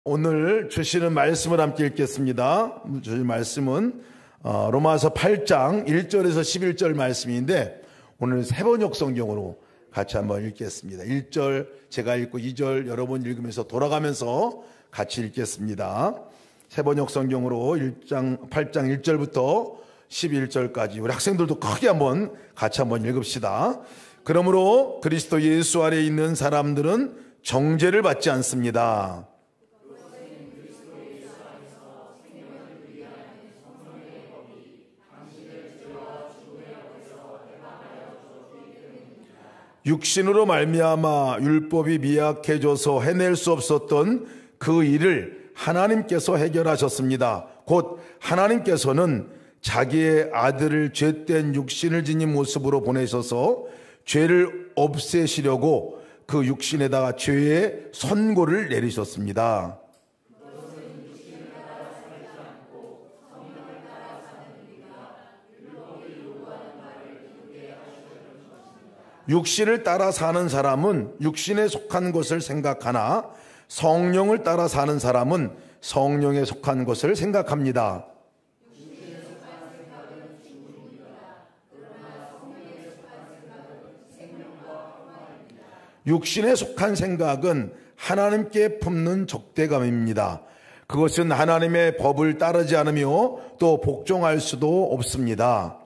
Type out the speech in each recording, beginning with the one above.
오늘 주시는 말씀을 함께 읽겠습니다. 주실 말씀은 로마서 8장 1절에서 11절 말씀인데 오늘 세번역 성경으로 같이 한번 읽겠습니다. 1절 제가 읽고 2절 여러분 읽으면서 돌아가면서 같이 읽겠습니다. 세번역 성경으로 8장 1절부터 11절까지 우리 학생들도 크게 같이 한번 읽읍시다. 그러므로 그리스도 예수 아래에 있는 사람들은 정죄를 받지 않습니다. 육신으로 말미암아 율법이 미약해져서 해낼 수 없었던 그 일을 하나님께서 해결하셨습니다. 곧 하나님께서는 자기의 아들을 죄된 육신을 지닌 모습으로 보내셔서 죄를 없애시려고 그 육신에다가 죄의 선고를 내리셨습니다. 육신을 따라 사는 사람은 육신에 속한 것을 생각하나 성령을 따라 사는 사람은 성령에 속한 것을 생각합니다. 육신에 속한 생각은 하나님께 품는 적대감입니다. 그것은 하나님의 법을 따르지 않으며 또 복종할 수도 없습니다.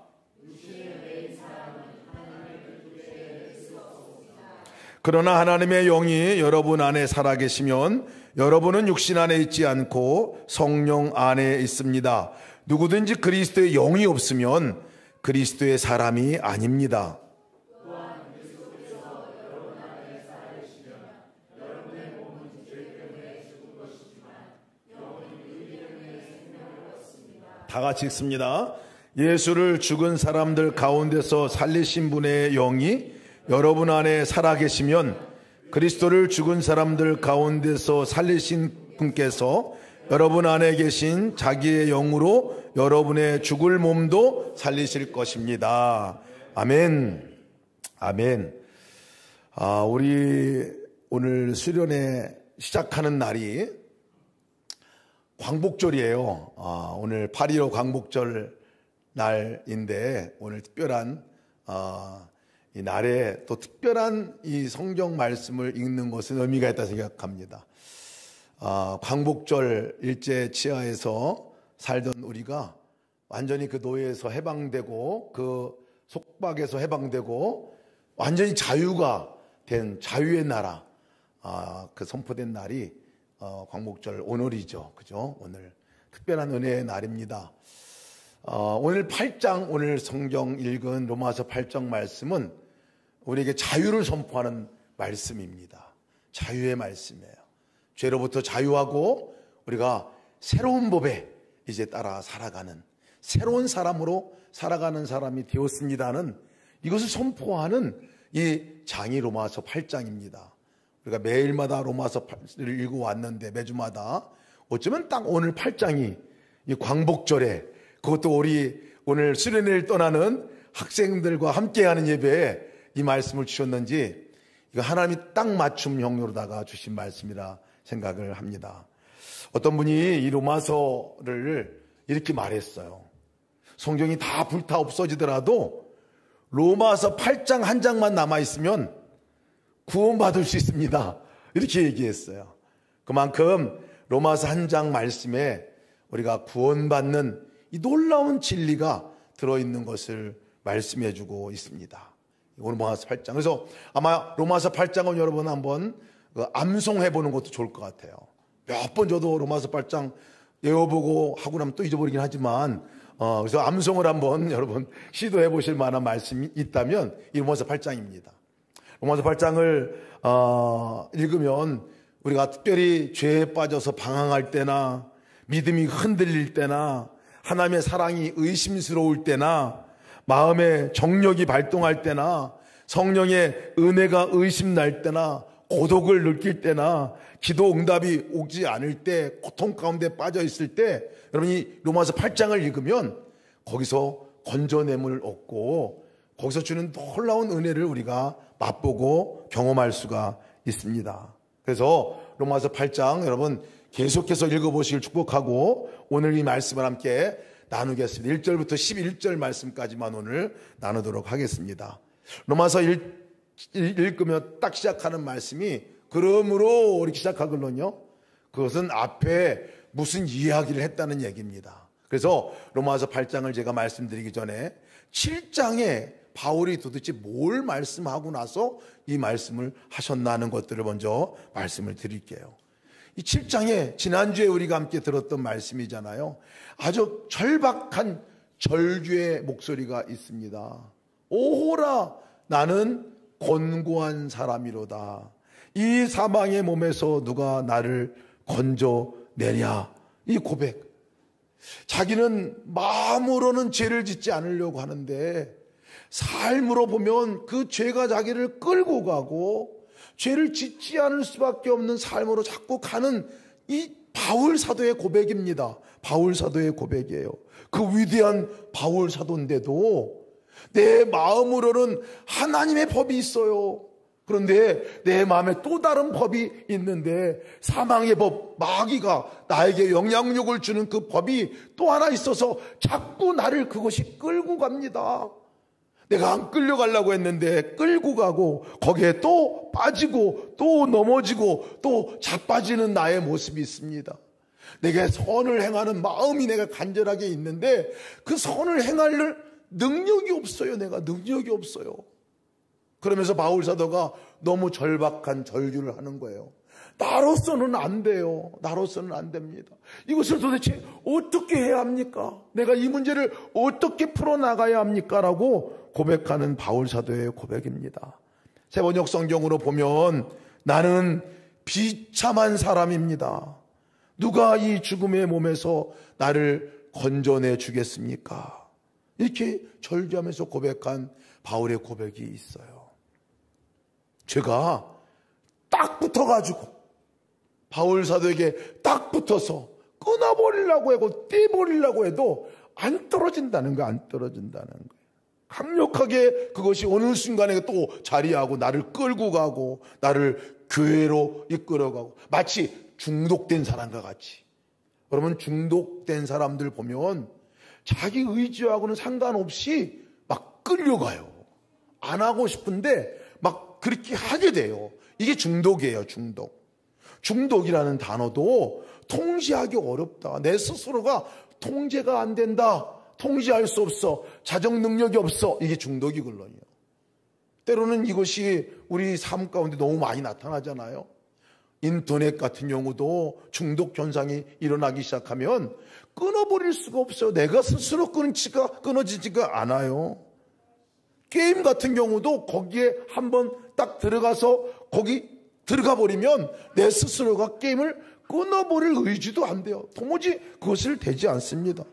그러나 하나님의 영이 여러분 안에 살아계시면 여러분은 육신 안에 있지 않고 성령 안에 있습니다. 누구든지 그리스도의 영이 없으면 그리스도의 사람이 아닙니다. 다 같이 읽습니다. 예수를 죽은 사람들 가운데서 살리신 분의 영이 여러분 안에 살아계시면 그리스도를 죽은 사람들 가운데서 살리신 분께서 여러분 안에 계신 자기의 영으로 여러분의 죽을 몸도 살리실 것입니다. 아멘. 아멘. 우리 오늘 수련회 시작하는 날이 광복절이에요. 오늘 8.15 광복절 날인데 오늘 특별한 이 날에 또 특별한 이 성경 말씀을 읽는 것은 의미가 있다 생각합니다. 광복절 일제 치하에서 살던 우리가 완전히 그 노예에서 해방되고 그 속박에서 해방되고 완전히 자유가 된 자유의 나라, 그 선포된 날이 광복절 오늘이죠. 그죠? 오늘 특별한 은혜의 날입니다. 오늘 8장 오늘 성경 읽은 로마서 8장 말씀은 우리에게 자유를 선포하는 말씀입니다. 자유의 말씀이에요. 죄로부터 자유하고 우리가 새로운 법에 이제 따라 살아가는 새로운 사람으로 살아가는 사람이 되었습니다는 이것을 선포하는 이 장이 로마서 8장입니다. 우리가 매일마다 로마서 8을 읽어왔는데 매주마다 어쩌면 딱 오늘 8장이 이 광복절에 그것도 우리 오늘 수련회를 떠나는 학생들과 함께하는 예배에 이 말씀을 주셨는지 이거 하나님이 딱 맞춤형으로다가 주신 말씀이라 생각을 합니다. 어떤 분이 이 로마서를 이렇게 말했어요. 성경이 다 불타 없어지더라도 로마서 8장 한 장만 남아있으면 구원받을 수 있습니다. 이렇게 얘기했어요. 그만큼 로마서 한 장 말씀에 우리가 구원받는 이 놀라운 진리가 들어있는 것을 말씀해 주고 있습니다. 오늘 로마서 8장. 그래서 아마 로마서 8장은 여러분 한번 암송해 보는 것도 좋을 것 같아요. 몇 번 저도 로마서 8장 외워보고 하고 나면 또 잊어버리긴 하지만 그래서 암송을 한번 여러분 시도해 보실 만한 말씀이 있다면 이 로마서 8장입니다. 로마서 8장을 읽으면 우리가 특별히 죄에 빠져서 방황할 때나 믿음이 흔들릴 때나 하나님의 사랑이 의심스러울 때나 마음의 정력이 발동할 때나 성령의 은혜가 의심날 때나 고독을 느낄 때나 기도 응답이 오지 않을 때 고통 가운데 빠져 있을 때 여러분이 로마서 8장을 읽으면 거기서 건져냄을 얻고 거기서 주는 놀라운 은혜를 우리가 맛보고 경험할 수가 있습니다. 그래서 로마서 8장 여러분 계속해서 읽어보시길 축복하고 오늘 이 말씀을 함께 나누겠습니다. 1절부터 11절 말씀까지만 오늘 나누도록 하겠습니다. 로마서 읽으면 딱 시작하는 말씀이 그러므로 이렇게 시작하거든요. 그것은 앞에 무슨 이야기를 했다는 얘기입니다. 그래서 로마서 8장을 제가 말씀드리기 전에 7장에 바울이 도대체 뭘 말씀하고 나서 이 말씀을 하셨나 하는 것들을 먼저 말씀을 드릴게요. 이 7장에 지난주에 우리가 함께 들었던 말씀이잖아요. 아주 절박한 절규의 목소리가 있습니다. 오호라 나는 곤고한 사람이로다. 이 사망의 몸에서 누가 나를 건져내랴. 이 고백. 자기는 마음으로는 죄를 짓지 않으려고 하는데 삶으로 보면 그 죄가 자기를 끌고 가고 죄를 짓지 않을 수밖에 없는 삶으로 자꾸 가는 이 바울 사도의 고백입니다. 바울 사도의 고백이에요. 그 위대한 바울 사도인데도 내 마음으로는 하나님의 법이 있어요. 그런데 내 마음에 또 다른 법이 있는데 사망의 법, 마귀가 나에게 영향력을 주는 그 법이 또 하나 있어서 자꾸 나를 그것이 끌고 갑니다. 내가 안 끌려가려고 했는데 끌고 가고 거기에 또 빠지고 또 넘어지고 또 자빠지는 나의 모습이 있습니다. 내게 선을 행하는 마음이 내가 간절하게 있는데 그 선을 행할 능력이 없어요. 내가 능력이 없어요. 그러면서 바울 사도가 너무 절박한 절규를 하는 거예요. 나로서는 안 돼요. 나로서는 안 됩니다. 이것을 도대체 어떻게 해야 합니까? 내가 이 문제를 어떻게 풀어나가야 합니까? 라고 고백하는 바울 사도의 고백입니다. 세번역 성경으로 보면 나는 비참한 사람입니다. 누가 이 죽음의 몸에서 나를 건져내 주겠습니까? 이렇게 절규하면서 고백한 바울의 고백이 있어요. 죄가 딱 붙어가지고 바울 사도에게 딱 붙어서 끊어버리려고 하고 떼버리려고 해도 안 떨어진다는 거예요. 안 떨어진다는 거예요. 강력하게 그것이 어느 순간에 또 자리하고 나를 끌고 가고 나를 교회로 이끌어가고 마치 중독된 사람과 같이. 여러분 중독된 사람들 보면 자기 의지하고는 상관없이 막 끌려가요. 안 하고 싶은데 막 그렇게 하게 돼요. 이게 중독이에요. 중독이라는 단어도 통제하기 어렵다. 내 스스로가 통제가 안 된다. 통제할 수 없어. 자정 능력이 없어. 이게 중독이거든요. 때로는 이것이 우리 삶 가운데 너무 많이 나타나잖아요. 인터넷 같은 경우도 중독 현상이 일어나기 시작하면 끊어버릴 수가 없어요. 내가 스스로 끊어지지가 않아요. 게임 같은 경우도 거기에 한번 딱 들어가서 거기 들어가 버리면 내 스스로가 게임을 끊어버릴 의지도 안 돼요. 도무지 그것을 되지 않습니다.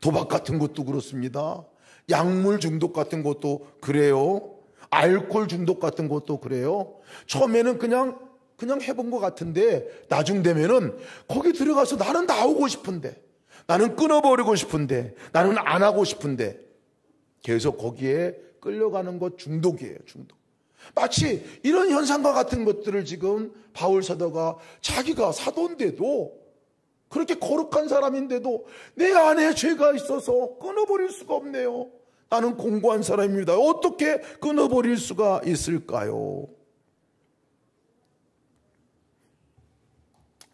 도박 같은 것도 그렇습니다. 약물 중독 같은 것도 그래요. 알코올 중독 같은 것도 그래요. 처음에는 그냥 해본 것 같은데 나중 되면은 거기 들어가서 나는 나오고 싶은데 나는 끊어버리고 싶은데 나는 안 하고 싶은데 계속 거기에 끌려가는 것 중독이에요. 중독. 마치 이런 현상과 같은 것들을 지금 바울 사도가 자기가 사도인데도 그렇게 거룩한 사람인데도 내 안에 죄가 있어서 끊어버릴 수가 없네요. 나는 공고한 사람입니다. 어떻게 끊어버릴 수가 있을까요?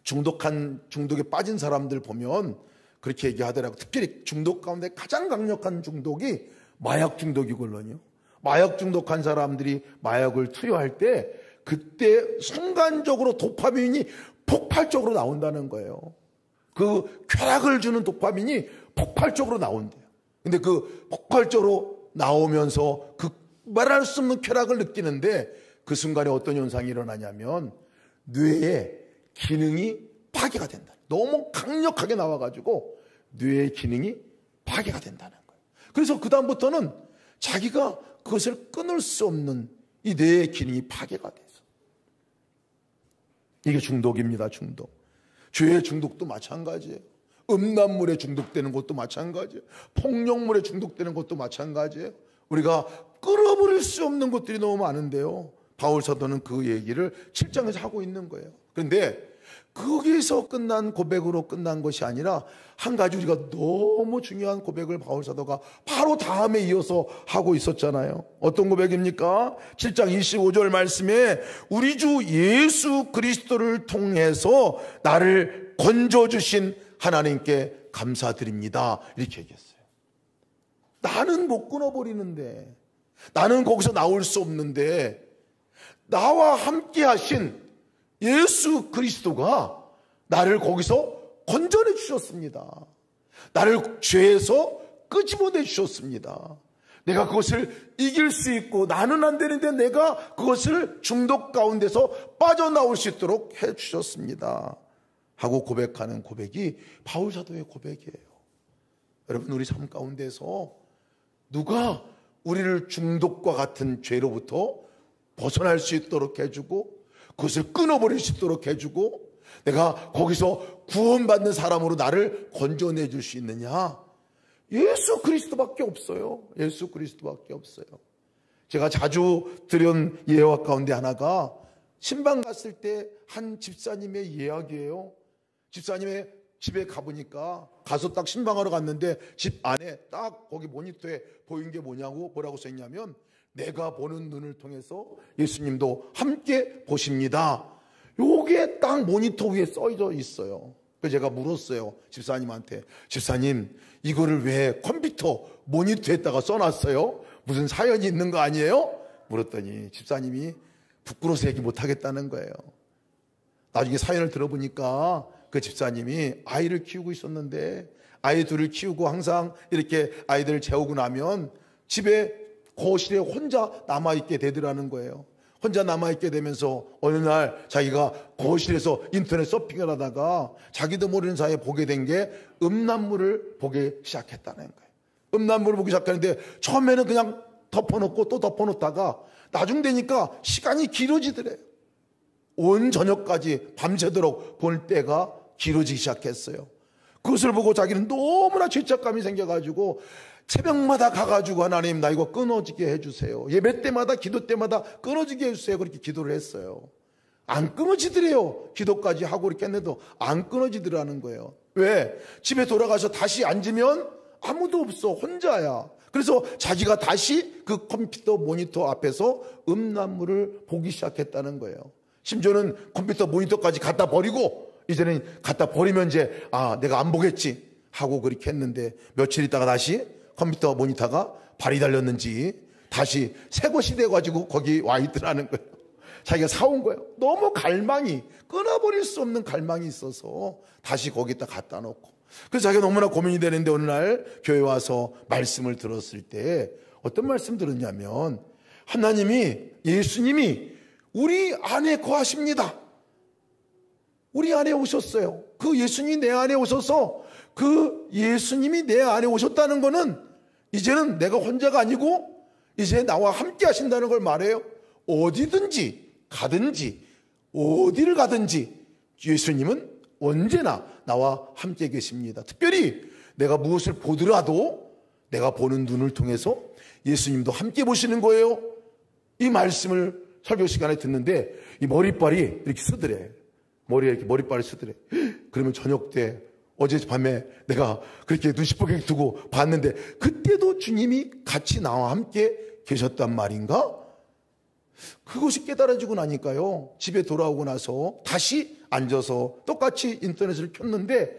중독에 빠진 사람들 보면 그렇게 얘기하더라고요. 특히 중독 가운데 가장 강력한 중독이 마약 중독이거든요. 마약 중독한 사람들이 마약을 투여할 때 그때 순간적으로 도파민이 폭발적으로 나온다는 거예요. 그 쾌락을 주는 도파민이 폭발적으로 나온대요. 근데 그 폭발적으로 나오면서 그 말할 수 없는 쾌락을 느끼는데 그 순간에 어떤 현상이 일어나냐면 뇌의 기능이 파괴가 된다. 너무 강력하게 나와가지고 뇌의 기능이 파괴가 된다는 거예요. 그래서 그 다음부터는 자기가 그것을 끊을 수 없는 이 뇌의 기능이 파괴가 돼서 이게 중독입니다. 중독. 죄의 중독도 마찬가지예요. 음란물에 중독되는 것도 마찬가지예요. 폭력물에 중독되는 것도 마찬가지예요. 우리가 끌어버릴 수 없는 것들이 너무 많은데요. 바울 사도는 그 얘기를 7장에서 하고 있는 거예요. 그런데 거기에서 끝난 고백으로 끝난 것이 아니라 한 가지 우리가 너무 중요한 고백을 바울 사도가 바로 다음에 이어서 하고 있었잖아요. 어떤 고백입니까? 7장 25절 말씀에 우리 주 예수 그리스도를 통해서 나를 건져주신 하나님께 감사드립니다. 이렇게 얘기했어요. 나는 못 끊어버리는데, 나는 거기서 나올 수 없는데 나와 함께 하신 예수 그리스도가 나를 거기서 건져내 주셨습니다. 나를 죄에서 끄집어내 주셨습니다. 내가 그것을 이길 수 있고 나는 안 되는데 내가 그것을 중독 가운데서 빠져나올 수 있도록 해 주셨습니다 하고 고백하는 고백이 바울 사도의 고백이에요. 여러분, 우리 삶 가운데서 누가 우리를 중독과 같은 죄로부터 벗어날 수 있도록 해주고 그것을 끊어버릴 수 있도록 해주고 내가 거기서 구원받는 사람으로 나를 건져내줄 수 있느냐? 예수 그리스도밖에 없어요. 예수 그리스도밖에 없어요. 제가 자주 들은 예화 가운데 하나가 신방 갔을 때 한 집사님의 이야기예요. 집사님의 집에 가보니까 가서 딱 신방하러 갔는데 집 안에 딱 거기 모니터에 보인 게 뭐라고 써있냐면 내가 보는 눈을 통해서 예수님도 함께 보십니다. 요게 딱 모니터 위에 써져 있어요. 그래서 제가 물었어요. 집사님한테. 집사님, 이거를 왜 컴퓨터 모니터에다가 써놨어요? 무슨 사연이 있는 거 아니에요? 물었더니 집사님이 부끄러워서 얘기 못하겠다는 거예요. 나중에 사연을 들어보니까 그 집사님이 아이를 키우고 있었는데 아이 둘을 키우고 항상 이렇게 아이들을 재우고 나면 집에 거실에 혼자 남아있게 되더라는 거예요. 혼자 남아있게 되면서 어느 날 자기가 거실에서 인터넷 서핑을 하다가 자기도 모르는 사이에 보게 된 게 음란물을 보기 시작했다는 거예요. 음란물을 보기 시작하는데 처음에는 그냥 덮어놓고 또 덮어놓다가 나중 되니까 시간이 길어지더래요. 온 저녁까지 밤새도록 볼 때가 길어지기 시작했어요. 그것을 보고 자기는 너무나 죄책감이 생겨가지고 새벽마다 가가지고 하나님 나 이거 끊어지게 해주세요. 예배 때마다 기도 때마다 끊어지게 해주세요. 그렇게 기도를 했어요. 안 끊어지더래요. 기도까지 하고 이렇게 했는데도 안 끊어지더라는 거예요. 왜? 집에 돌아가서 다시 앉으면 아무도 없어. 혼자야. 그래서 자기가 다시 그 컴퓨터 모니터 앞에서 음란물을 보기 시작했다는 거예요. 심지어는 컴퓨터 모니터까지 갖다 버리고 이제는 갖다 버리면 이제 내가 안 보겠지 하고 그렇게 했는데 며칠 있다가 다시 컴퓨터 모니터가 발이 달렸는지 다시 새 것이 돼가지고 거기 와 있더라는 거예요. 자기가 사온 거예요. 너무 갈망이, 끊어버릴 수 없는 갈망이 있어서 다시 거기다 갖다 놓고. 그래서 자기가 너무나 고민이 되는데 어느 날 교회 와서 말씀을 들었을 때 어떤 말씀 들었냐면 예수님이 우리 안에 거하십니다. 우리 안에 오셨어요. 그 예수님이 내 안에 오셔서 그 예수님이 내 안에 오셨다는 거는 이제는 내가 혼자가 아니고 이제 나와 함께 하신다는 걸 말해요. 어디든지 가든지 어디를 가든지 예수님은 언제나 나와 함께 계십니다. 특별히 내가 무엇을 보더라도 내가 보는 눈을 통해서 예수님도 함께 보시는 거예요. 이 말씀을 설교 시간에 듣는데 이 머리빨이 이렇게 쓰더래. 머리에 이렇게 머리빨이 쓰더래. 그러면 저녁 때 어젯밤에 내가 그렇게 눈 시퍼게 두고 봤는데 그때도 주님이 같이 나와 함께 계셨단 말인가? 그것이 깨달아지고 나니까요. 집에 돌아오고 나서 다시 앉아서 똑같이 인터넷을 켰는데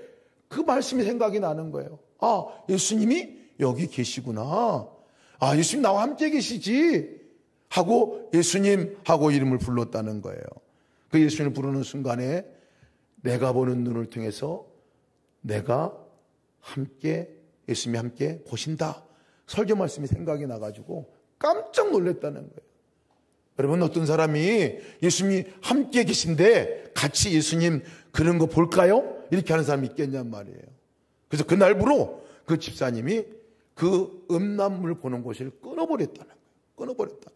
그 말씀이 생각이 나는 거예요. 예수님이 여기 계시구나. 예수님 나와 함께 계시지. 하고 예수님 하고 이름을 불렀다는 거예요. 그 예수님을 부르는 순간에 내가 보는 눈을 통해서 내가 함께 예수님이 함께 보신다. 설교 말씀이 생각이 나가지고 깜짝 놀랐다는 거예요. 여러분, 어떤 사람이 예수님이 함께 계신데 같이 예수님 그런 거 볼까요? 이렇게 하는 사람이 있겠냔 말이에요. 그래서 그날부로 그 집사님이 그 음란물 보는 곳을 끊어버렸다는 거예요. 끊어버렸다는 거예요.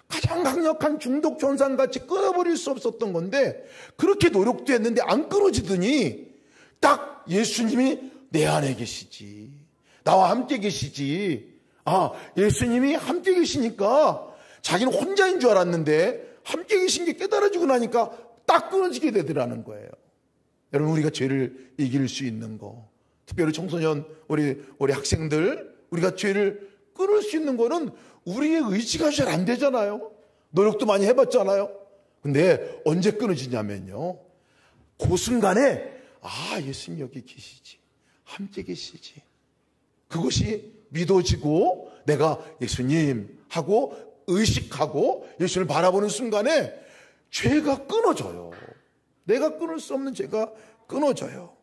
가장 강력한 중독 현상같이 끊어버릴 수 없었던 건데 그렇게 노력도 했는데 안 끊어지더니 딱 예수님이 내 안에 계시지. 나와 함께 계시지. 예수님이 함께 계시니까 자기는 혼자인 줄 알았는데 함께 계신 게 깨달아지고 나니까 딱 끊어지게 되더라는 거예요. 여러분, 우리가 죄를 이길 수 있는 거, 특별히 청소년 우리 학생들, 우리가 죄를 끊을 수 있는 거는 우리의 의지가 잘 안 되잖아요. 노력도 많이 해봤잖아요. 근데 언제 끊어지냐면요, 그 순간에 예수님 여기 계시지, 함께 계시지, 그것이 믿어지고 내가 예수님 하고 의식하고 예수님을 바라보는 순간에 죄가 끊어져요. 내가 끊을 수 없는 죄가 끊어져요.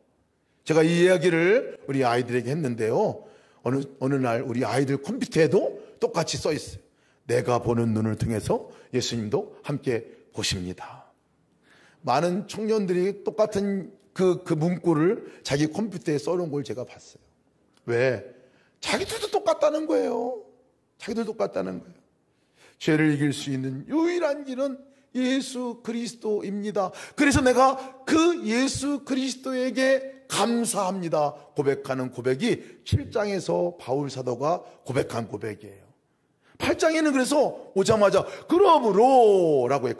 제가 이 이야기를 우리 아이들에게 했는데요, 어느 날 우리 아이들 컴퓨터에도 똑같이 써 있어요. 내가 보는 눈을 통해서 예수님도 함께 보십니다. 많은 청년들이 똑같은 그 문구를 자기 컴퓨터에 써놓은 걸 제가 봤어요. 왜? 자기들도 똑같다는 거예요. 자기들도 똑같다는 거예요. 죄를 이길 수 있는 유일한 길은 예수 그리스도입니다. 그래서 내가 그 예수 그리스도에게 감사합니다 고백하는 고백이 7장에서 바울 사도가 고백한 고백이에요. 8장에는 그래서 오자마자 그러므로 라고 해요.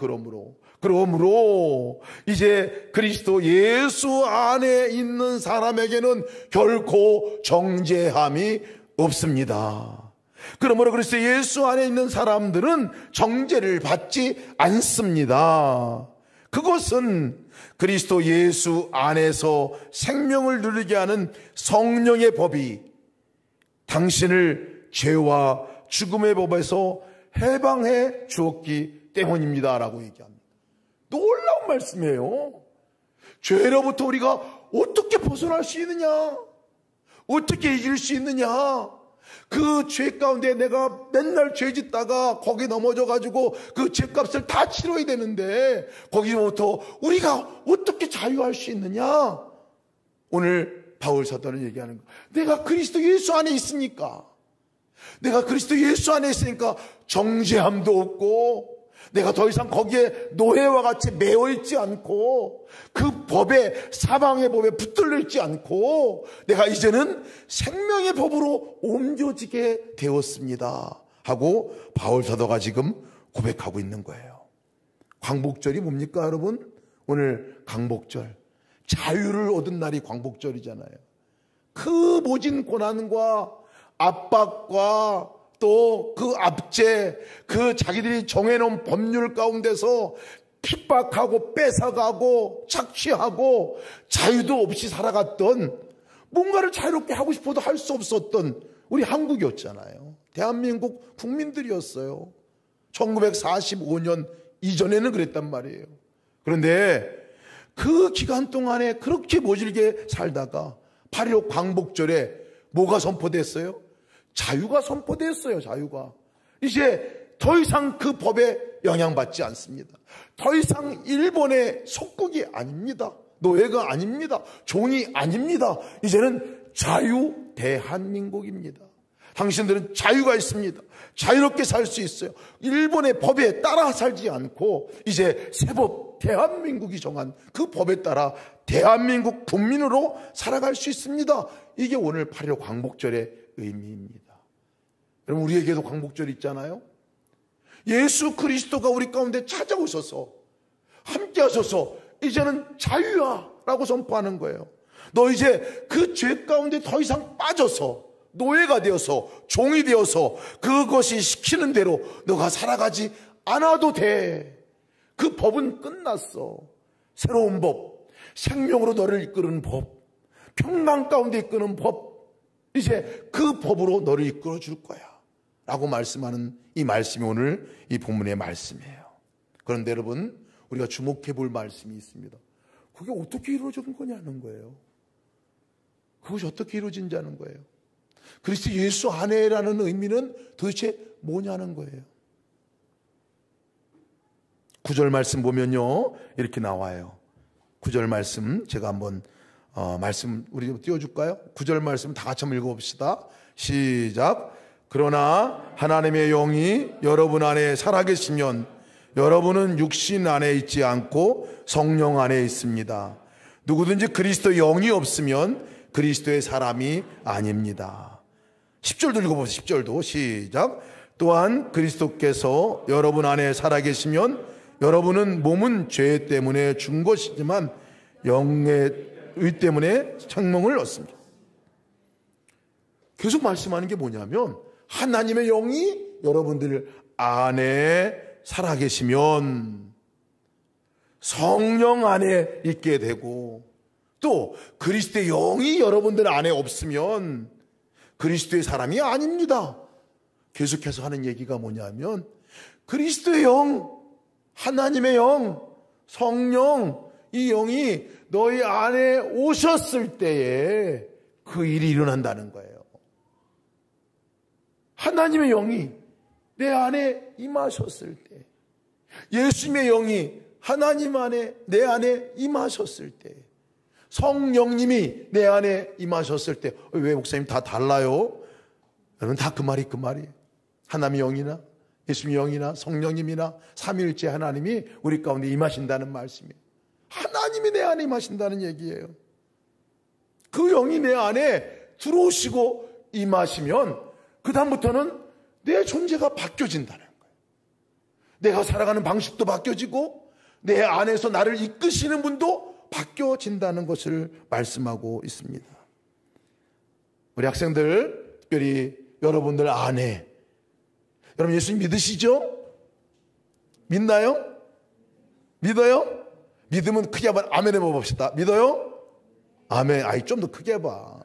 그러므로 이제 그리스도 예수 안에 있는 사람에게는 결코 정죄함이 없습니다. 그러므로 그리스도 예수 안에 있는 사람들은 정죄를 받지 않습니다. 그것은 그리스도 예수 안에서 생명을 누리게 하는 성령의 법이 당신을 죄와 죽음의 법에서 해방해 주었기 때문입니다 라고 얘기합니다. 놀라운 말씀이에요. 죄로부터 우리가 어떻게 벗어날 수 있느냐, 어떻게 이길 수 있느냐, 그 죄 가운데 내가 맨날 죄 짓다가 거기 넘어져가지고 그 죄값을 다 치러야 되는데 거기부터 우리가 어떻게 자유할 수 있느냐. 오늘 바울 사도는 얘기하는 거, 내가 그리스도 예수 안에 있으니까, 내가 그리스도 예수 안에 있으니까 정죄함도 없고, 내가 더 이상 거기에 노예와 같이 매어있지 않고 그 법에, 사방의 법에 붙들려 있지 않고 내가 이제는 생명의 법으로 옮겨지게 되었습니다 하고 바울 사도가 지금 고백하고 있는 거예요. 광복절이 뭡니까 여러분? 오늘 광복절, 자유를 얻은 날이 광복절이잖아요. 그 모진 고난과 압박과 또 그 압제, 그 자기들이 정해놓은 법률 가운데서 핍박하고 뺏어가고 착취하고 자유도 없이 살아갔던, 뭔가를 자유롭게 하고 싶어도 할 수 없었던 우리 한국이었잖아요. 대한민국 국민들이었어요. 1945년 이전에는 그랬단 말이에요. 그런데 그 기간 동안에 그렇게 모질게 살다가 8.15 광복절에 뭐가 선포됐어요? 자유가 선포됐어요. 자유가. 이제 더 이상 그 법에 영향받지 않습니다. 더 이상 일본의 속국이 아닙니다. 노예가 아닙니다. 종이 아닙니다. 이제는 자유 대한민국입니다. 당신들은 자유가 있습니다. 자유롭게 살 수 있어요. 일본의 법에 따라 살지 않고 이제 새법, 대한민국이 정한 그 법에 따라 대한민국 국민으로 살아갈 수 있습니다. 이게 오늘 8.15 광복절의 의미입니다. 여러분, 우리에게도 광복절이 있잖아요. 예수 그리스도가 우리 가운데 찾아오셔서 함께 하셔서 이제는 자유야 라고 선포하는 거예요. 너 이제 그 죄 가운데 더 이상 빠져서 노예가 되어서 종이 되어서 그것이 시키는 대로 너가 살아가지 않아도 돼. 그 법은 끝났어. 새로운 법, 생명으로 너를 이끄는 법, 평강 가운데 이끄는 법, 이제 그 법으로 너를 이끌어 줄 거야 라고 말씀하는 이 말씀이 오늘 이 본문의 말씀이에요. 그런데 여러분, 우리가 주목해 볼 말씀이 있습니다. 그게 어떻게 이루어진 거냐는 거예요. 그것이 어떻게 이루어진다는 거예요. 그리스도 예수 안에라는 의미는 도대체 뭐냐는 거예요. 9절 말씀 보면요, 이렇게 나와요. 9절 말씀 제가 한번 말씀 우리 좀 띄워줄까요? 9절 말씀 다 같이 한번 읽어봅시다. 시작. 그러나 하나님의 영이 여러분 안에 살아계시면 여러분은 육신 안에 있지 않고 성령 안에 있습니다. 누구든지 그리스도 영이 없으면 그리스도의 사람이 아닙니다. 10절도 읽어보세요. 10절도 시작. 또한 그리스도께서 여러분 안에 살아계시면 여러분은 몸은 죄 때문에 죽은 것이지만 영의 의 때문에 생명을 얻습니다. 계속 말씀하는 게 뭐냐면 하나님의 영이 여러분들 안에 살아계시면 성령 안에 있게 되고, 또 그리스도의 영이 여러분들 안에 없으면 그리스도의 사람이 아닙니다. 계속해서 하는 얘기가 뭐냐면 그리스도의 영, 하나님의 영, 성령, 이 영이 너희 안에 오셨을 때에 그 일이 일어난다는 거예요. 하나님의 영이 내 안에 임하셨을 때, 예수님의 영이 하나님 안에, 내 안에 임하셨을 때, 성령님이 내 안에 임하셨을 때, 왜 목사님 다 달라요? 여러분 다 그 말이에요. 하나님의 영이나 예수님의 영이나 성령님이나 삼위일체 하나님이 우리 가운데 임하신다는 말씀이에요. 하나님이 내 안에 임하신다는 얘기예요. 그 영이 내 안에 들어오시고 임하시면 그 다음부터는 내 존재가 바뀌어진다는 거예요. 내가 살아가는 방식도 바뀌어지고 내 안에서 나를 이끄시는 분도 바뀌어진다는 것을 말씀하고 있습니다. 우리 학생들, 특별히 여러분들 안에, 여러분 예수님 믿으시죠? 믿나요? 믿어요? 믿으면 크게 한번 아멘 해봅시다. 믿어요? 아멘. 아이, 좀 더 크게 해봐.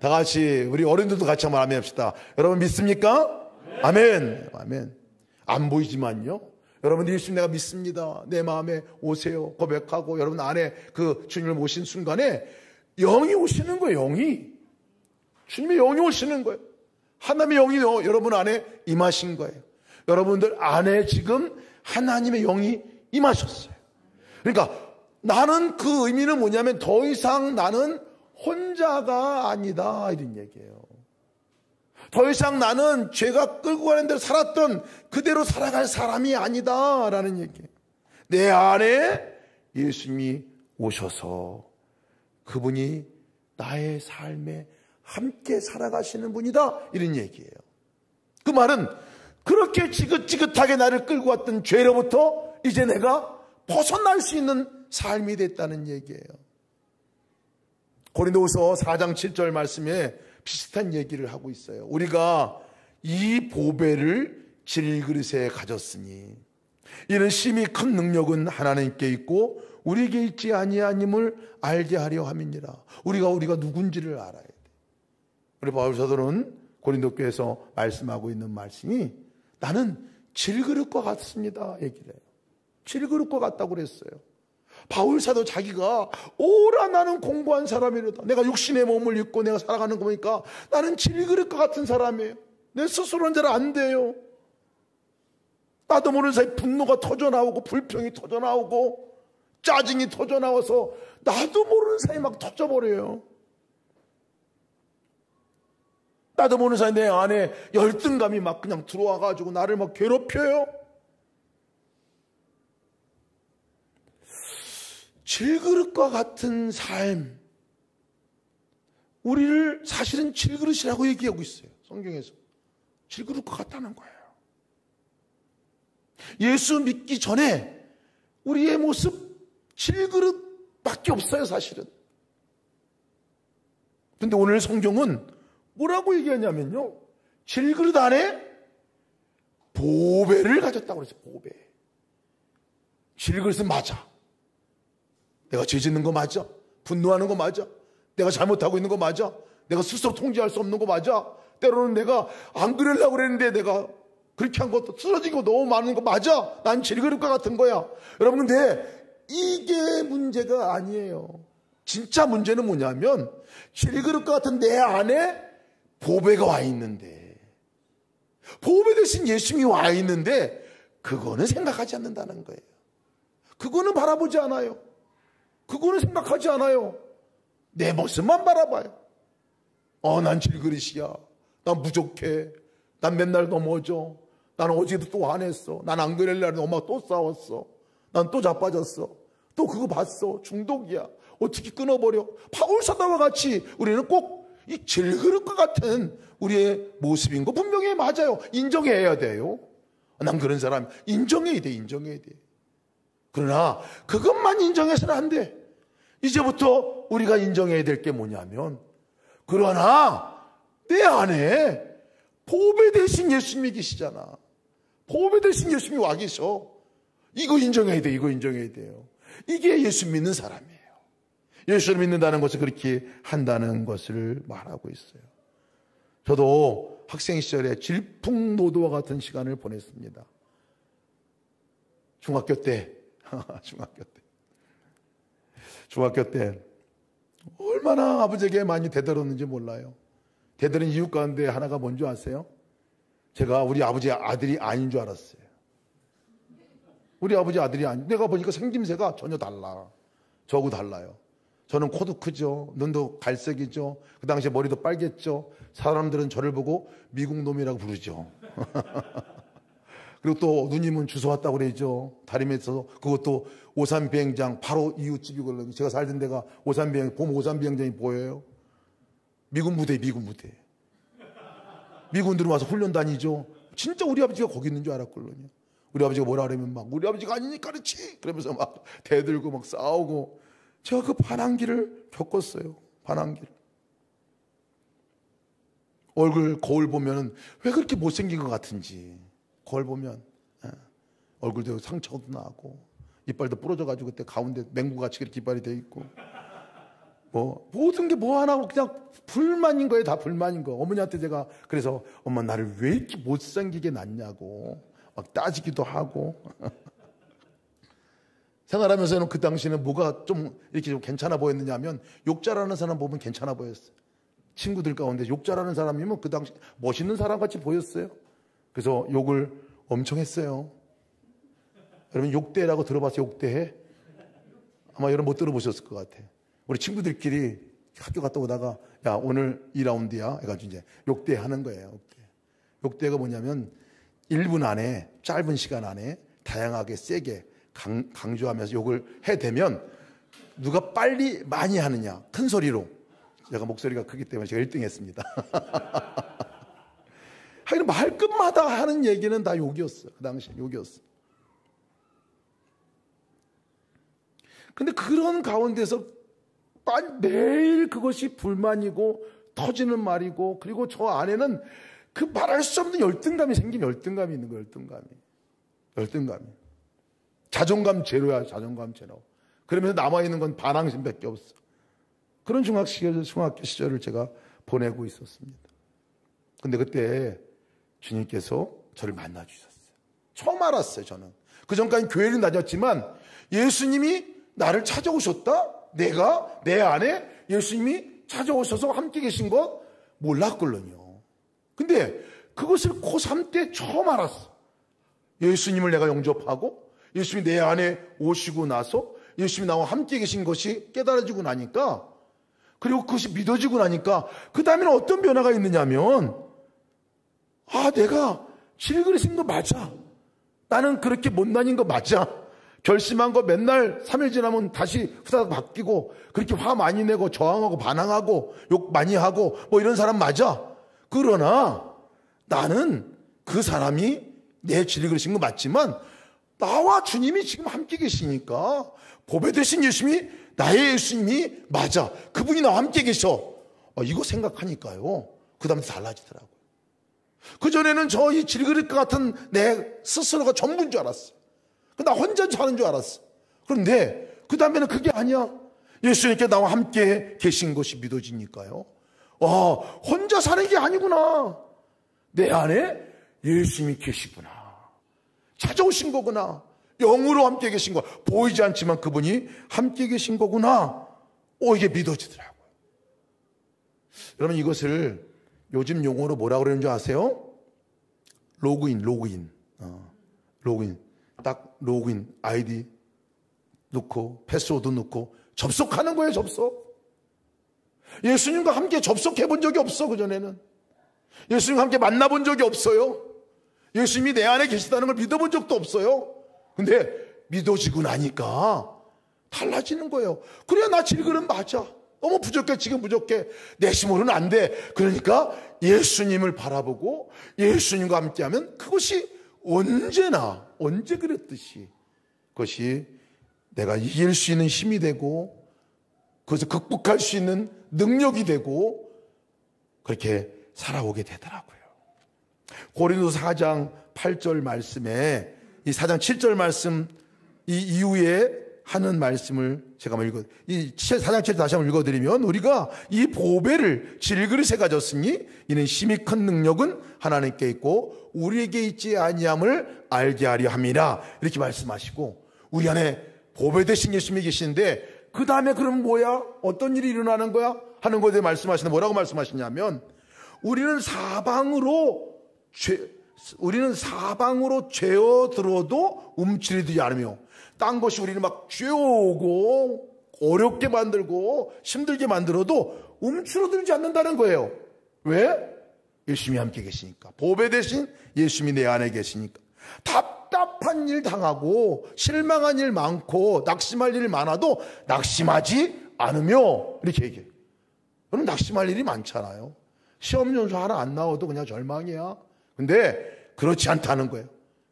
다 같이, 우리 어른들도 같이 한번 아멘 합시다. 여러분 믿습니까? 아멘. 아멘. 안 보이지만요. 여러분들 예수님 내가 믿습니다. 내 마음에 오세요. 고백하고 여러분 안에 그 주님을 모신 순간에 영이 오시는 거예요. 영이. 주님의 영이 오시는 거예요. 하나님의 영이 여러분 안에 임하신 거예요. 여러분들 안에 지금 하나님의 영이 임하셨어요. 그러니까 나는, 그 의미는 뭐냐면 더 이상 나는 혼자가 아니다, 이런 얘기예요. 더 이상 나는 죄가 끌고 가는 대로 살았던 그대로 살아갈 사람이 아니다 라는 얘기예요. 내 안에 예수님이 오셔서 그분이 나의 삶에 함께 살아가시는 분이다, 이런 얘기예요. 그 말은 그렇게 지긋지긋하게 나를 끌고 왔던 죄로부터 이제 내가 벗어날 수 있는 삶이 됐다는 얘기예요. 고린도후서 4장 7절 말씀에 비슷한 얘기를 하고 있어요. 우리가 이 보배를 질그릇에 가졌으니 이는 심히 큰 능력은 하나님께 있고 우리에게 있지 아니하님을 알게 하려 함이니라. 우리가 누군지를 알아야 돼. 우리 바울 사도는 고린도 교회에서 말씀하고 있는 말씀이 나는 질그릇과 같습니다 얘기를 해요. 질그릇과 같다고 그랬어요. 바울 사도 자기가 오라 나는 공부한 사람이로다. 내가 육신의 몸을 입고 내가 살아가는 거 보니까 나는 질그릇과 같은 사람이에요. 내 스스로는 잘 안 돼요. 나도 모르는 사이 분노가 터져나오고 불평이 터져나오고 짜증이 터져나와서 나도 모르는 사이 막 터져버려요. 나도 모르는 사이 내 안에 열등감이 막 그냥 들어와가지고 나를 막 괴롭혀요. 질그릇과 같은 삶, 우리를 사실은 질그릇이라고 얘기하고 있어요. 성경에서 질그릇과 같다는 거예요. 예수 믿기 전에 우리의 모습 질그릇밖에 없어요 사실은. 그런데 오늘 성경은 뭐라고 얘기하냐면요, 질그릇 안에 보배를 가졌다고 그랬어요. 보배. 질그릇은 맞아. 내가 죄 짓는 거 맞아. 분노하는 거 맞아. 내가 잘못하고 있는 거 맞아. 내가 스스로 통제할 수 없는 거 맞아. 때로는 내가 안 그러려고 그랬는데 내가 그렇게 한 것도 쓰러진 거 너무 많은 거 맞아. 난 질그릇과 같은 거야. 여러분, 근데 이게 문제가 아니에요. 진짜 문제는 뭐냐면 질그릇과 같은 내 안에 보배가 와 있는데, 보배 대신 예수님이 와 있는데 그거는 생각하지 않는다는 거예요. 그거는 바라보지 않아요. 그거는 생각하지 않아요. 내 모습만 바라봐요. 난 질그릇이야. 난 부족해. 난 맨날 넘어져. 난 어제도 또 화냈어. 난 안 그럴려는데 엄마가 또 싸웠어. 난 또 자빠졌어. 또 그거 봤어. 중독이야. 어떻게 끊어버려. 바울 사도와 같이 우리는 꼭 이 질그릇과 같은 우리의 모습인 거 분명히 맞아요. 인정해야 돼요. 난 그런 사람 인정해야 돼. 인정해야 돼. 그러나 그것만 인정해서는 안 돼. 이제부터 우리가 인정해야 될 게 뭐냐면, 그러나 내 안에 보배 되신 예수님이 계시잖아. 보배 되신 예수님이 와 계셔. 이거 인정해야 돼. 이거 인정해야 돼요. 이게 예수 믿는 사람이에요. 예수를 믿는다는 것을 그렇게 한다는 것을 말하고 있어요. 저도 학생 시절에 질풍노도와 같은 시간을 보냈습니다. 중학교 때 얼마나 아버지에게 많이 대들었는지 몰라요. 대들은 이유 가운데 하나가 뭔지 아세요? 제가 우리 아버지 아들이 아닌 줄 알았어요. 우리 아버지 아들이 아닌, 내가 보니까 생김새가 전혀 달라. 저하고 달라요. 저는 코도 크죠. 눈도 갈색이죠. 그 당시에 머리도 빨갰죠. 사람들은 저를 보고 미국 놈이라고 부르죠. 그리고 또 누님은 주워 왔다고 그러죠. 다리미에서. 그것도 오산 비행장 바로 이웃집이거든요. 제가 살던 데가 오산 비행장이 보여요. 미군 부대. 미군들은 와서 훈련 다니죠. 진짜 우리 아버지가 거기 있는 줄 알았거든요. 우리 아버지가 뭐라 그러면 막 우리 아버지가 아니니까 그렇지 그러면서 막 대들고 막 싸우고. 제가 그 반항기를 겪었어요. 반항기를. 얼굴 거울 보면 왜 그렇게 못생긴 것 같은지. 거울 보면 얼굴도 상처도 나고 이빨도 부러져가지고 그때 가운데 맹구같이 이렇게 이빨이 돼 있고 뭐 모든 게 뭐 하나 그냥 불만인 거예요. 다 불만인 거. 어머니한테 제가 그래서 엄마 나를 왜 이렇게 못생기게 낳냐고 막 따지기도 하고. 생활하면서는 그 당시에는 뭐가 좀 이렇게 좀 괜찮아 보였느냐 하면 욕 잘하는 사람 보면 괜찮아 보였어요. 친구들 가운데 욕 잘하는 사람이면 그 당시 멋있는 사람 같이 보였어요. 그래서 욕을 엄청 했어요. 여러분 욕대라고 들어봤어요? 욕대해? 아마 여러분 못 들어보셨을 것 같아. 우리 친구들끼리 학교 갔다 오다가 야 오늘 2라운드야 해가지고 이제 욕대 하는 거예요. 욕대가 뭐냐면 1분 안에 짧은 시간 안에 다양하게 세게 강조하면서 욕을 해대면 누가 빨리 많이 하느냐 큰 소리로. 제가 목소리가 크기 때문에 제가 1등 했습니다. 하여튼 말끝마다 하는 얘기는 다 욕이었어. 그 당시에 욕이었어. 근데 그런 가운데서 매일 그것이 불만이고 터지는 말이고, 그리고 저 안에는 그 말할 수 없는 열등감이 열등감이 있는 거예요. 열등감이. 자존감 제로야. 자존감 제로. 그러면서 남아있는 건 반항심밖에 없어. 그런 중학교 시절을 제가 보내고 있었습니다. 근데 그때 주님께서 저를 만나주셨어요. 처음 알았어요. 저는 그 전까지 교회를 다녔지만 예수님이 나를 찾아오셨다? 내가 내 안에 예수님이 찾아오셔서 함께 계신 것 몰랐걸요. 근데 그것을 고3 때 처음 알았어. 예수님을 내가 영접하고 예수님이 내 안에 오시고 나서 예수님이 나와 함께 계신 것이 깨달아지고 나니까, 그리고 그것이 믿어지고 나니까 그 다음에는 어떤 변화가 있느냐면, 아, 내가 질그릇인 거 맞아. 나는 그렇게 못난인 거 맞아. 결심한 거 맨날 3일 지나면 다시 후다닥 바뀌고 그렇게 화 많이 내고 저항하고 반항하고 욕 많이 하고 뭐 이런 사람 맞아. 그러나 나는 그 사람이 내 질그릇인 거 맞지만 나와 주님이 지금 함께 계시니까 보배 되신 예수님이 나의 예수님이 맞아. 그분이 나와 함께 계셔. 이거 생각하니까요. 그 다음에 달라지더라고요. 그전에는 저 이 질그릇 같은 내 스스로가 전부인 줄 알았어. 나 혼자 사는 줄 알았어. 그런데 그 다음에는 그게 아니야. 예수님께 나와 함께 계신 것이 믿어지니까요. 혼자 사는 게 아니구나. 내 안에 예수님이 계시구나. 찾아오신 거구나. 영으로 함께 계신 거. 보이지 않지만 그분이 함께 계신 거구나. 이게 믿어지더라고요. 여러분, 이것을 요즘 용어로 뭐라고 그러는 줄 아세요? 로그인. 딱 로그인 아이디 넣고 패스워드 넣고 접속하는 거예요. 접속. 예수님과 함께 접속해 본 적이 없어. 그전에는 예수님과 함께 만나본 적이 없어요. 예수님이 내 안에 계시다는 걸 믿어본 적도 없어요. 근데 믿어지고 나니까 달라지는 거예요. 그래야 나 질그릇 맞아. 너무 부족해. 지금 부족해. 내 힘으로는 안 돼. 그러니까 예수님을 바라보고 예수님과 함께하면 그것이 언제 그랬듯이 그것이 내가 이길 수 있는 힘이 되고 그것을 극복할 수 있는 능력이 되고 그렇게 살아오게 되더라고요. 고린도서 4장 8절 말씀에 이 4장 7절 말씀 이 이후에 하는 말씀을 제가 한번 이 4장 7절 다시 한번 읽어드리면, 우리가 이 보배를 질그릇에 가졌으니 이는 힘이 큰 능력은 하나님께 있고 우리에게 있지 아니함을 알게 하려 함이라, 이렇게 말씀하시고, 우리 안에 보배 대신 예수님이 계시는데 그 다음에 그럼 뭐야? 어떤 일이 일어나는 거야? 하는 것에 말씀하시는데 뭐라고 말씀하시냐면, 우리는 사방으로 죄어들어도 움츠리지 않으며, 딴 것이 우리를 막 죄어오고 어렵게 만들고 힘들게 만들어도 움츠러들지 않는다는 거예요. 왜? 예수님이 함께 계시니까. 보배 대신 예수님이 내 안에 계시니까. 답답한 일 당하고 실망한 일 많고 낙심할 일 많아도 낙심하지 않으며, 이렇게 얘기해요. 저는 낙심할 일이 많잖아요. 시험 점수 하나 안 나와도 그냥 절망이야. 근데 그렇지 않다는 거예요.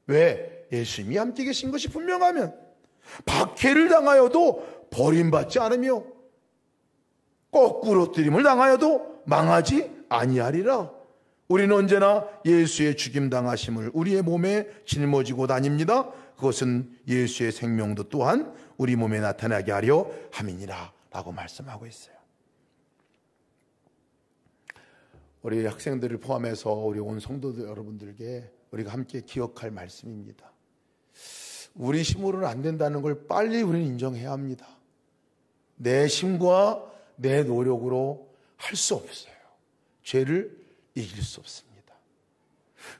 왜? 예수님이 함께 계신 것이 분명하면. 박해를 당하여도 버림받지 않으며 거꾸로뜨림을 당하여도 망하지 아니하리라. 우리는 언제나 예수의 죽임당하심을 우리의 몸에 짊어지고 다닙니다. 그것은 예수의 생명도 또한 우리 몸에 나타나게 하려 함이니라 라고 말씀하고 있어요. 우리 학생들을 포함해서 우리 온 성도들 여러분들께 우리가 함께 기억할 말씀입니다. 우리 힘으로는 안 된다는 걸 빨리 우리는 인정해야 합니다. 내 힘과 내 노력으로 할 수 없어요. 죄를 이길 수 없습니다.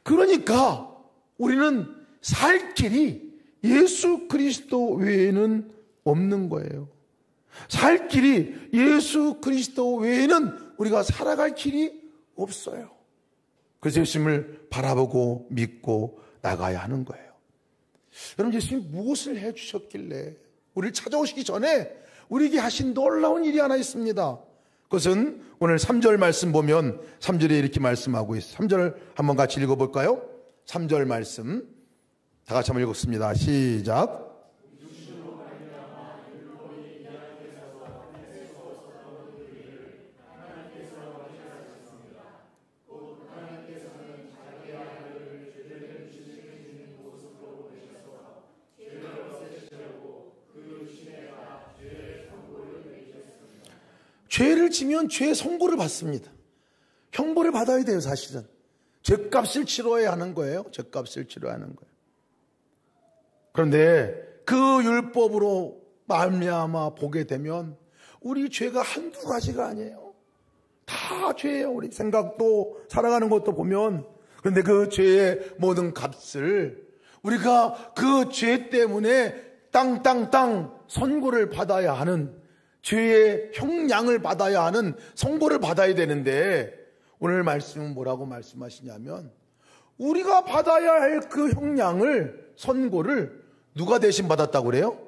그러니까 우리는 살 길이 예수 그리스도 외에는 없는 거예요. 살 길이 예수 그리스도 외에는 우리가 살아갈 길이 없어요. 그래서 예수님을 바라보고 믿고 나가야 하는 거예요. 여러분, 예수님이 무엇을 해주셨길래 우리를 찾아오시기 전에 우리에게 하신 놀라운 일이 하나 있습니다. 그것은 오늘 3절 말씀 보면 3절에 이렇게 말씀하고 있어요. 3절 한번 같이 읽어볼까요? 3절 말씀 다 같이 한번 읽었습니다. 시작. 죄를 지면 죄의 선고를 받습니다. 형벌을 받아야 돼요, 사실은. 죄값을 치러야 하는 거예요. 죄값을 치러야 하는 거예요. 그런데 그 율법으로 말미암아 보게 되면 우리 죄가 한두 가지가 아니에요. 다 죄예요. 우리 생각도 살아가는 것도 보면. 그런데 그 죄의 모든 값을 우리가 그 죄 때문에 땅땅땅 선고를 받아야 하는, 죄의 형량을 받아야 하는 선고를 받아야 되는데, 오늘 말씀은 뭐라고 말씀하시냐면 우리가 받아야 할 그 형량을, 선고를 누가 대신 받았다고 그래요?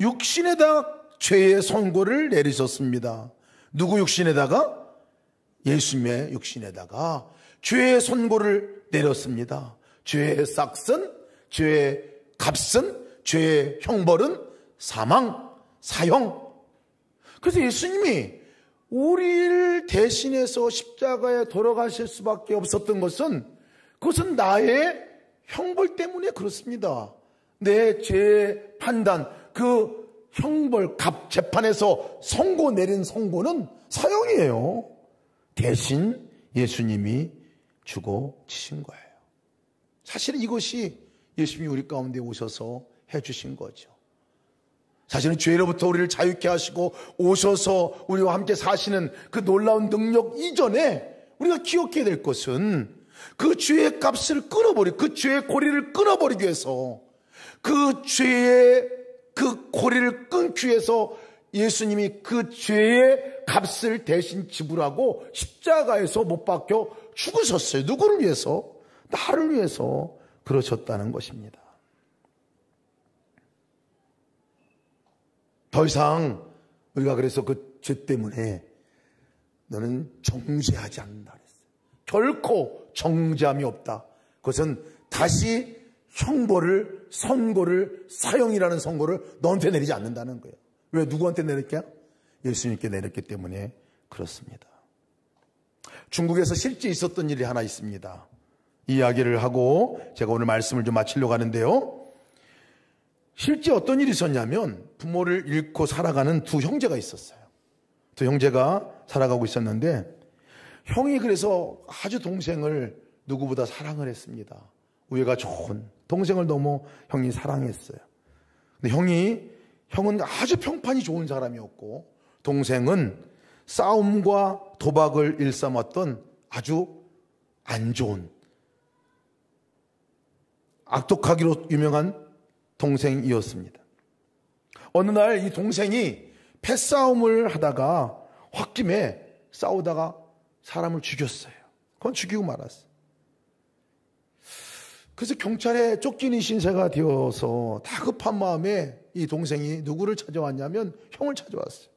육신에다 죄의 선고를 내리셨습니다. 누구 육신에다가? 예수님의 육신에다가 죄의 선고를 내렸습니다. 죄의 싹은, 죄의 값은, 죄의 형벌은 사망, 사형. 그래서 예수님이 우리를 대신해서 십자가에 돌아가실 수밖에 없었던 것은, 그것은 나의 형벌 때문에 그렇습니다. 내 죄의 판단, 그 형벌, 재판에서 선고 내린 선고는 사형이에요. 대신 예수님이 주고 치신 거예요. 사실은 이것이 예수님이 우리 가운데 오셔서 해주신 거죠. 사실은 죄로부터 우리를 자유케 하시고 오셔서 우리와 함께 사시는 그 놀라운 능력 이전에 우리가 기억해야 될 것은, 그 죄의 값을 끊어버리고, 그 죄의 고리를 끊어버리기 위해서, 그 죄의 그 고리를 끊기 위해서 예수님이 그 죄의 값을 대신 지불하고 십자가에서 못 박혀 죽으셨어요. 누구를 위해서? 나를 위해서 그러셨다는 것입니다. 더 이상 우리가 그래서 그 죄 때문에 너는 정죄하지 않는다 그랬어요. 결코 정죄함이 없다. 그것은 다시 형벌을, 선고를, 사형이라는 선고를 너한테 내리지 않는다는 거예요. 왜? 누구한테 내릴게요? 예수님께 내렸기 때문에 그렇습니다. 중국에서 실제 있었던 일이 하나 있습니다. 이 이야기를 하고 제가 오늘 말씀을 좀 마치려고 하는데요. 실제 어떤 일이 있었냐면 부모를 잃고 살아가는 두 형제가 있었어요. 두 형제가 살아가고 있었는데 형이 그래서 아주 동생을 누구보다 사랑을 했습니다. 우애가 좋은 동생을 너무 형이 사랑했어요. 근데 형은 아주 평판이 좋은 사람이었고 동생은 싸움과 도박을 일삼았던 아주 안 좋은 악독하기로 유명한 동생이었습니다. 어느 날 이 동생이 패싸움을 하다가 홧김에 싸우다가 사람을 죽였어요. 그건 죽이고 말았어요. 그래서 경찰에 쫓기는 신세가 되어서 다급한 마음에 이 동생이 누구를 찾아왔냐면 형을 찾아왔어요.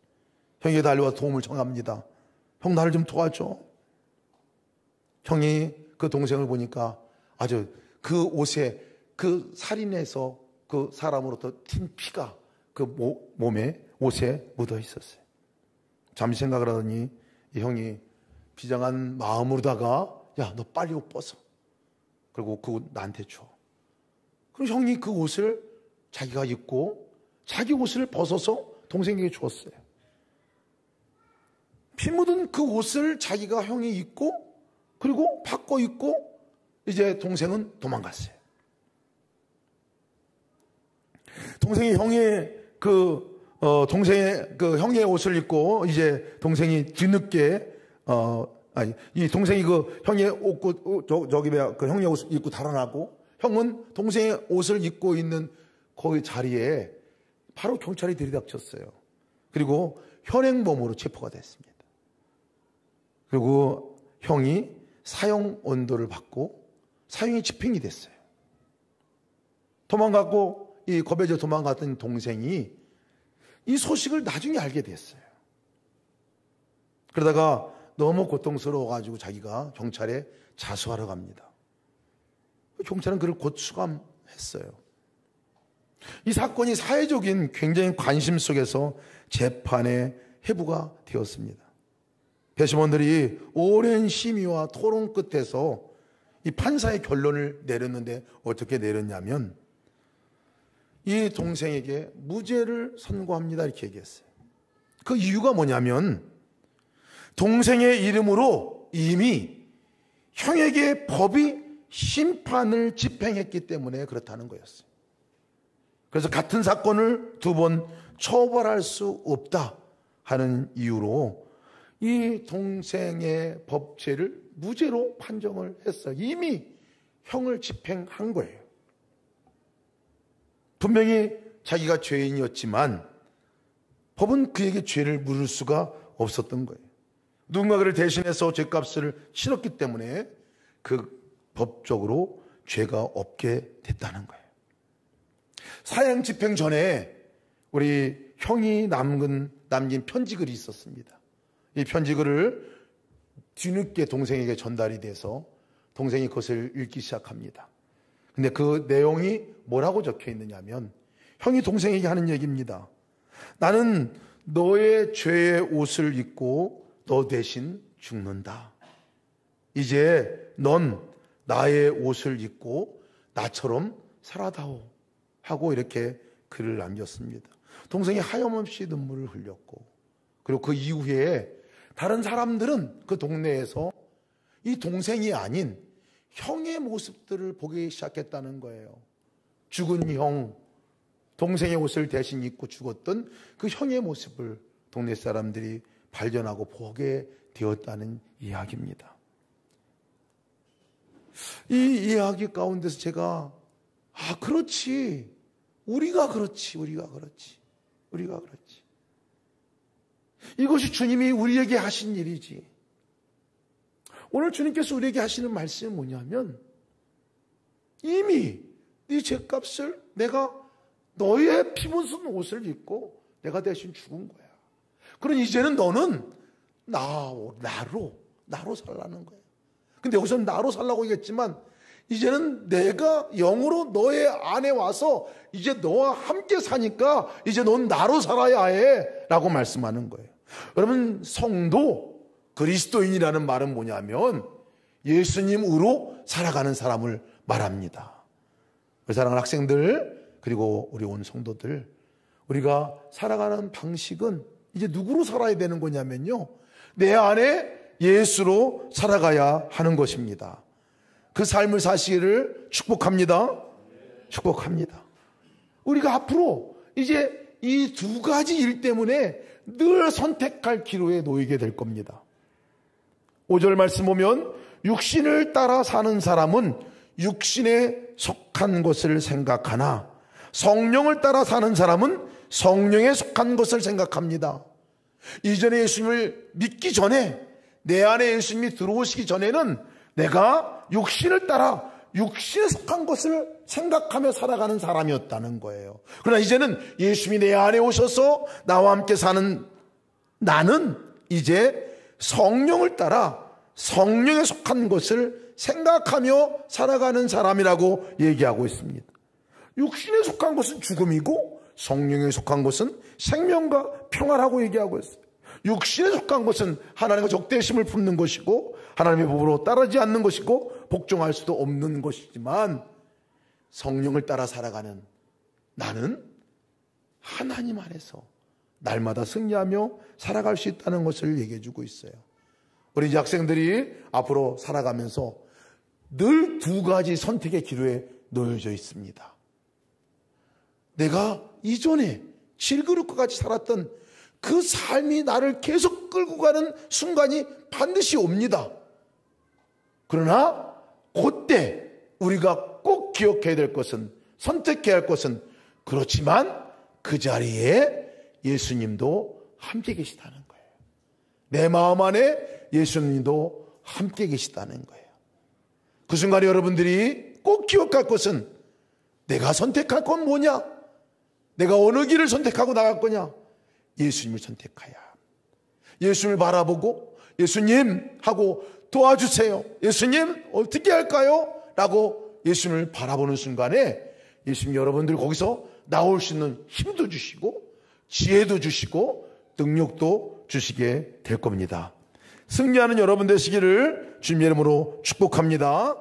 형에게 달려와 도움을 청합니다. 형, 나를 좀 도와줘. 형이 그 동생을 보니까 아주 그 옷에 그 살인해서 그 사람으로부터 튄 피가 그 몸에 옷에 묻어 있었어요. 잠시 생각을 하더니 이 형이 비장한 마음으로다가 야, 너 빨리 옷 벗어. 그리고 그 옷 나한테 줘. 그리고 형이 그 옷을 자기가 입고 자기 옷을 벗어서 동생에게 줬어요. 피 묻은 그 옷을 자기가 형이 입고 그리고 바꿔 입고 이제 동생은 도망갔어요. 동생이 형의 옷을 입고 이제 동생이 뒤늦게 이 동생이 그 형의 형의 옷을 입고 달아나고 형은 동생의 옷을 입고 있는 거기 자리에 바로 경찰이 들이닥쳤어요. 그리고 현행범으로 체포가 됐습니다. 그리고 형이 사형 언도를 받고 사형이 집행이 됐어요. 도망갔고 이 겁에 져 도망갔던 동생이 이 소식을 나중에 알게 됐어요. 그러다가 너무 고통스러워가지고 자기가 경찰에 자수하러 갑니다. 경찰은 그를 곧 수감했어요. 이 사건이 사회적인 굉장히 관심 속에서 재판의 회부가 되었습니다. 배심원들이 오랜 심의와 토론 끝에서 이 판사의 결론을 내렸는데 어떻게 내렸냐면 이 동생에게 무죄를 선고합니다 이렇게 얘기했어요. 그 이유가 뭐냐면 동생의 이름으로 이미 형에게 법이 심판을 집행했기 때문에 그렇다는 거였어요. 그래서 같은 사건을 두 번 처벌할 수 없다 하는 이유로 이 동생의 법죄를 무죄로 판정을 했어요. 이미 형을 집행한 거예요. 분명히 자기가 죄인이었지만 법은 그에게 죄를 물을 수가 없었던 거예요. 누군가를 대신해서 죄값을 치렀기 때문에 그 법적으로 죄가 없게 됐다는 거예요. 사형 집행 전에 우리 형이 남긴 편지글이 있었습니다. 이 편지글을 뒤늦게 동생에게 전달이 돼서 동생이 그것을 읽기 시작합니다. 근데 그 내용이 뭐라고 적혀 있느냐면 형이 동생에게 하는 얘기입니다. 나는 너의 죄의 옷을 입고 너 대신 죽는다. 이제 넌 나의 옷을 입고 나처럼 살아다오 하고 이렇게 글을 남겼습니다. 동생이 하염없이 눈물을 흘렸고 그리고 그 이후에 다른 사람들은 그 동네에서 이 동생이 아닌 형의 모습들을 보기 시작했다는 거예요. 죽은 형, 동생의 옷을 대신 입고 죽었던 그 형의 모습을 동네 사람들이 발견하고 보게 되었다는 이야기입니다. 이 이야기 가운데서 제가 그렇지. 우리가 그렇지. 이것이 주님이 우리에게 하신 일이지. 오늘 주님께서 우리에게 하시는 말씀이 뭐냐면 이미 네 죄값을 내가 너의 피 묻은 옷을 입고 내가 대신 죽은 거야. 그러니 이제는 너는 나로 살라는 거야. 근데 여기서는 나로 살라고 얘기했지만 이제는 내가 영으로 너의 안에 와서 이제 너와 함께 사니까 이제 넌 나로 살아야 해 라고 말씀하는 거예요. 여러분, 성도, 그리스도인이라는 말은 뭐냐면 예수님으로 살아가는 사람을 말합니다. 사랑하는 학생들, 그리고 우리 온 성도들, 우리가 살아가는 방식은 이제 누구로 살아야 되는 거냐면요, 내 안에 예수로 살아가야 하는 것입니다. 그 삶을 사시기를 축복합니다. 축복합니다. 우리가 앞으로 이제 이 두 가지 일 때문에 늘 선택할 기로에 놓이게 될 겁니다. 5절 말씀 보면 육신을 따라 사는 사람은 육신에 속한 것을 생각하나 성령을 따라 사는 사람은 성령에 속한 것을 생각합니다. 이전에 예수님을 믿기 전에, 내 안에 예수님이 들어오시기 전에는 내가 육신을 따라 육신에 속한 것을 생각하며 살아가는 사람이었다는 거예요. 그러나 이제는 예수님이 내 안에 오셔서 나와 함께 사는 나는 이제 성령을 따라 성령에 속한 것을 생각하며 살아가는 사람이라고 얘기하고 있습니다. 육신에 속한 것은 죽음이고 성령에 속한 것은 생명과 평화라고 얘기하고 있어요. 육신에 속한 것은 하나님과 적대심을 품는 것이고 하나님의 법으로 따르지 않는 것이고 복종할 수도 없는 것이지만, 성령을 따라 살아가는 나는 하나님 안에서 날마다 승리하며 살아갈 수 있다는 것을 얘기해 주고 있어요. 우리 이제 학생들이 앞으로 살아가면서 늘 두 가지 선택의 기로에 놓여져 있습니다. 내가 이전에 질그릇과 같이 살았던 그 삶이 나를 계속 끌고 가는 순간이 반드시 옵니다. 그러나 그때 우리가 꼭 기억해야 될 것은, 선택해야 할 것은, 그렇지만 그 자리에 예수님도 함께 계시다는 거예요. 내 마음 안에 예수님도 함께 계시다는 거예요. 그 순간에 여러분들이 꼭 기억할 것은, 내가 선택할 건 뭐냐? 내가 어느 길을 선택하고 나갈 거냐? 예수님을 선택해야. 예수님을 바라보고 예수님 하고 도와주세요. 예수님 어떻게 할까요? 라고 예수님을 바라보는 순간에 예수님 여러분들 거기서 나올 수 있는 힘도 주시고 지혜도 주시고 능력도 주시게 될 겁니다. 승리하는 여러분 되시기를 주님의 이름으로 축복합니다.